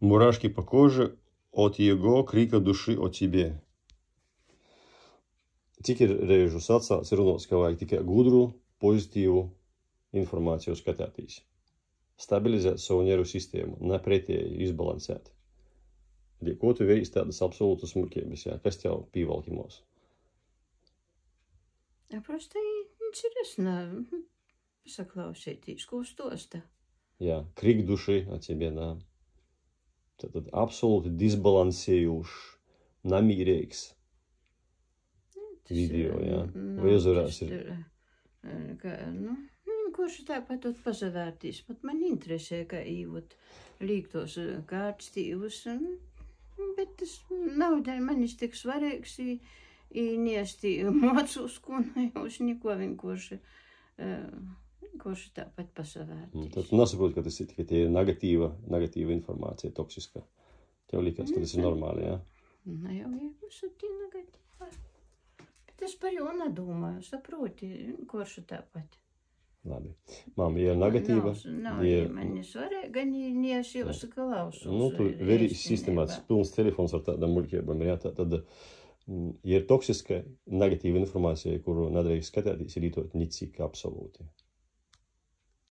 Мурашки по коже от его крика души о тебе. Cik ir reižu sacāts runots, ka vajag tikai gudru, pozitīvu informāciju skatāties. Stabilizēt savu nervu sistēmu, ne pretēji izbalansēt. Ko tu veiksi tādas absolūtas muļķības, jā? Kas tev pīvalkimos? Просто интересно saklausīties, ko stosta. Jā, krik duši o тебе, да. Tad absolūti disbalansējušs, namīrīgs video, jā. Vai uzvarās ir? Kurš tāpat pazavērtīs. Pat man interesē, ka īvot līgtos kārtstīvus, bet tas nav dēļ manis tik svarīgs, niesti mocūs, ko nejauši neko vienkārši tāpat pazavērtīs. Tad tu nesaproti, ka tas ir tikai negatīva informācija, toksiska. Tev likās, ka tas ir normāli, jā? Jau ir tī negatīva. Bet es par jau nedomāju, saproti, kurš tāpat. Labi. Māma, ja ir negatīva... Nav, man svarīga, nies jūs klausos. Tu veri sistemāts, pilns telefons ar tādām muļķībām, jā, tad, ja ir toksiska negatīva informācija, kuru nedrīkst skatīties, ir ītot nicīgi absolūti.